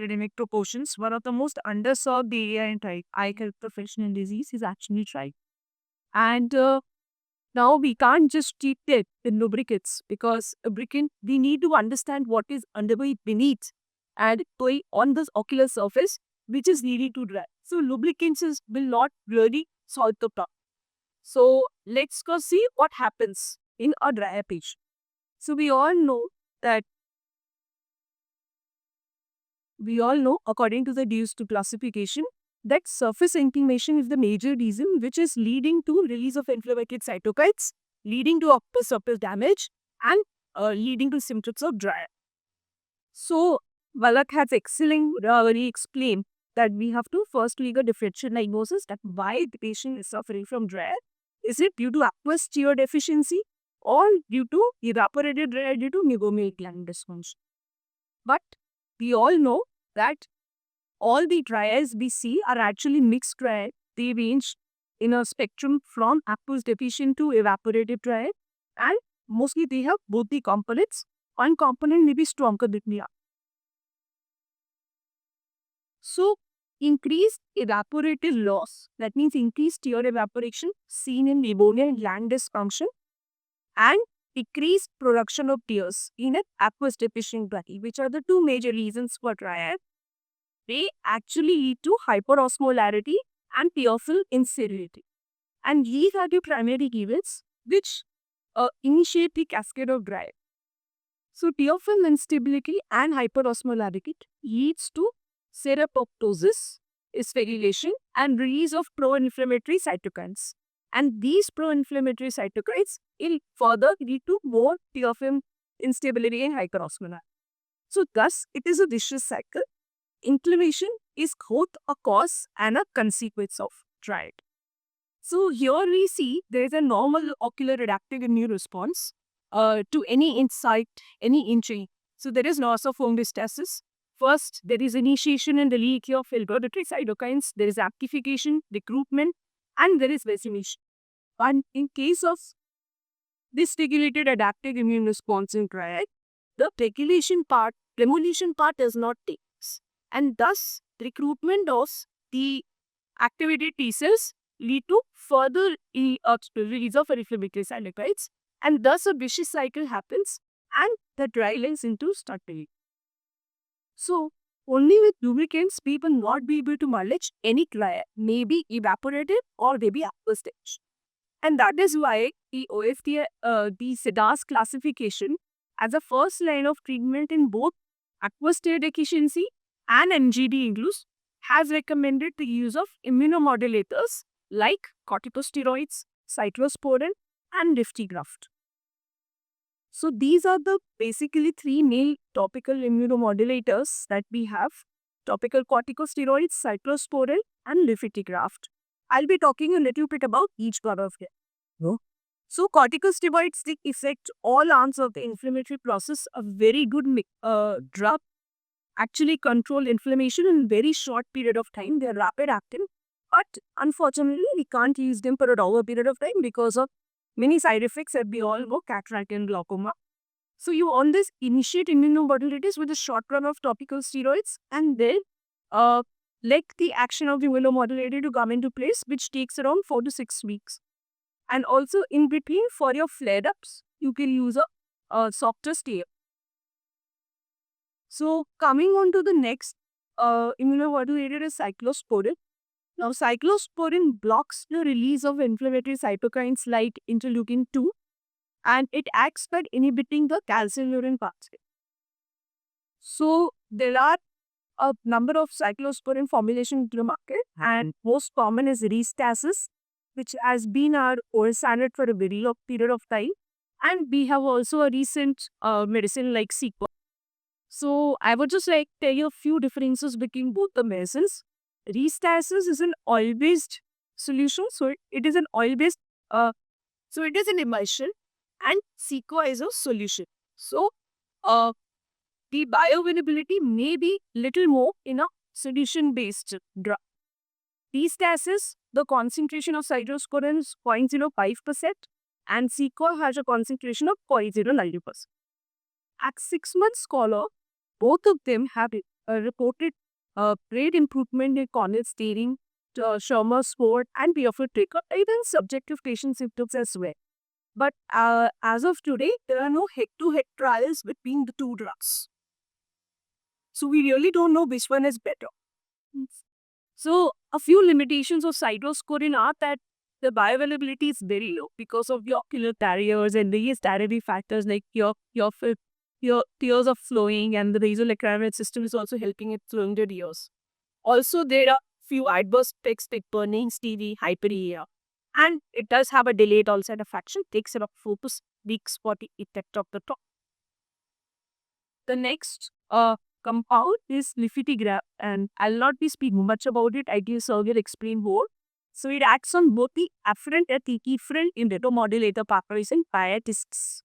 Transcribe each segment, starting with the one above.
epidemic proportions, one of the most underserved area in eye care professional disease is actually dry. And now we can't just treat it with lubricants because lubricant, we need to understand what is underneath beneath and going on this ocular surface, which is leading to dry. So lubricants will not really solve the problem. So let's go see what happens in a dry patient. So that we all know, according to the Deuce to classification, that surface inflammation is the major reason which is leading to release of inflammatory cytokines, leading to ocular surface damage, and leading to symptoms of dry eye. So, Valak has excellently explained that we have to first make a differential diagnosis that why the patient is suffering from dry eye. Is it due to aqueous tear deficiency or due to evaporated dry eye due to meibomian gland dysfunction? But we all know that all the dry eyes we see are actually mixed dry eye. They range in a spectrum from aqueous deficient to evaporative dry eye, and mostly they have both the components. One component may be stronger than the other. So, increased evaporative loss, that means increased tear evaporation seen in meibomian gland dysfunction, and decreased production of tears in an aqueous deficient dry eye, which are the two major reasons for dry eye. They actually lead to hyperosmolarity and tearful instability. And these are the primary events which initiate the cascade of dry eye. So, tearful instability and hyperosmolarity leads to cerebroptosis, spherulation, and release of pro-inflammatory cytokines. And these pro-inflammatory cytokines will further lead to more tearfil instability and hyperosmolarity. So, thus, it is a vicious cycle. Inflammation is both a cause and a consequence of dry eye. So here we see there is a normal ocular adaptive immune response to any insight, any injury. So there is loss of homeostasis. First, there is initiation and release of inflammatory cytokines. There is amplification, recruitment, and there is vaccination. And in case of dysregulated adaptive immune response in dry eye, the regulation part, premolation part does not take place. And thus, recruitment of the activated T cells lead to further release of inflammatory cytokines, and thus a vicious cycle happens and the dry lines into start peeling. So, only with lubricants we will not be able to manage any dry eye, maybe evaporative or maybe aqueous stage. And that is why the OFT, the CDAS classification as a first line of treatment in both aqueous tear deficiency and MGD includes has recommended the use of immunomodulators like corticosteroids, cyclosporin, and Liftigraft. So these are the basically three main topical immunomodulators that we have: topical corticosteroids, cyclosporin, and Liftigraft. I'll be talking a little bit about each one of them. No? So corticosteroids, they affect all arms of the inflammatory process. A very good drug actually control inflammation in very short period of time. They are rapid acting, but unfortunately we can't use them for a longer period of time because of many side effects that we all know, cataract and glaucoma. So you on this initiate immunomodulators with a short run of topical steroids, and then let the action of the immunomodulator to come into place, which takes around 4 to 6 weeks. And also in between, for your flare-ups, you can use a softer steroid. So coming on to the next immunomodulator is cyclosporin. Now cyclosporin blocks the release of inflammatory cytokines like interleukin-2, and it acts by inhibiting the calcineurin pathway. So there are a number of cyclosporin formulations in the market, and most common is Restasis, which has been our old standard for a very long period of time. And we have also a recent medicine like Cequa. So I would just like to tell you a few differences between both the medicines. Restasis is an oil-based solution, so it is an oil-based, so it is an emulsion, and Cequa is a solution. So the bioavailability may be little more in a solution-based drug. Restasis, the concentration of cyclosporin is 0.05%, and Cequa has a concentration of 0.09%. At 6 months follow, both of them have reported great improvement in corneal steering, Schirmer's score, and Pierford trigger, even subjective patient symptoms as well. But as of today, there are no head-to-head trials between the two drugs. So we really don't know which one is better. So a few limitations of cyclosporine are that the bioavailability is very low because of the ocular barriers and these dietary factors like your tears are flowing and the vasoacral system is also helping it flowing the tears. Also, there are few adverse effects like burning, stevie, hyperia. And it does have a delayed onset of action, takes about 4 to 6 weeks for the effect of the top. The next compound is lifitegrast, and I'll not be speaking much about it. I guess I will explain more. So it acts on both the afferent and the efferent immunomodulator pathways and pietisks.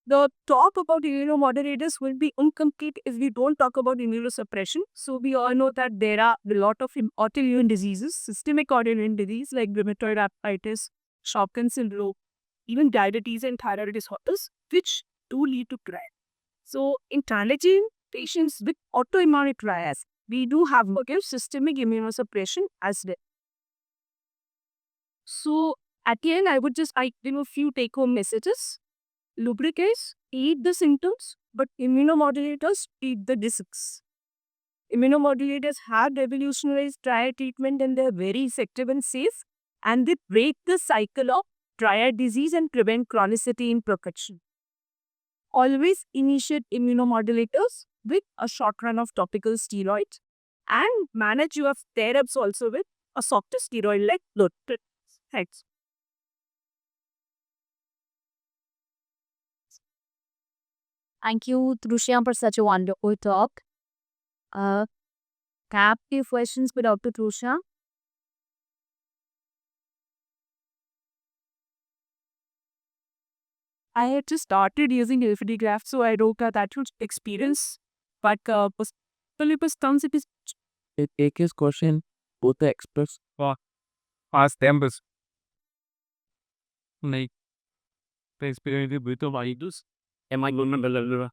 The talk about immunomodulators will be incomplete if we don't talk about immunosuppression. So we all know that there are a lot of autoimmune diseases, systemic autoimmune disease like rheumatoid arthritis, Sjogren's syndrome, even diabetes and thyroid disorders, which do lead to cry. So in challenging patients with autoimmune trias, we do have to give systemic immunosuppression as well. So at the end, I would just give a few take-home messages. Lubricants treat the symptoms, but immunomodulators treat the disease. Immunomodulators have revolutionized triad treatment and they're very effective and safe, and they break the cycle of triad disease and prevent chronicity in progression. Always initiate immunomodulators with a short run of topical steroids and manage your flare-ups also with a softer steroid like Lotrit. Thanks. Thank you, Trusha, for such a wonderful talk. Have few questions for Dr. Trusha. I had just started using lifitegrast, so I don't have that much experience. But polypus comes it is Take his question, both the experts. Ask them, but like the experience with the virus. Am I going to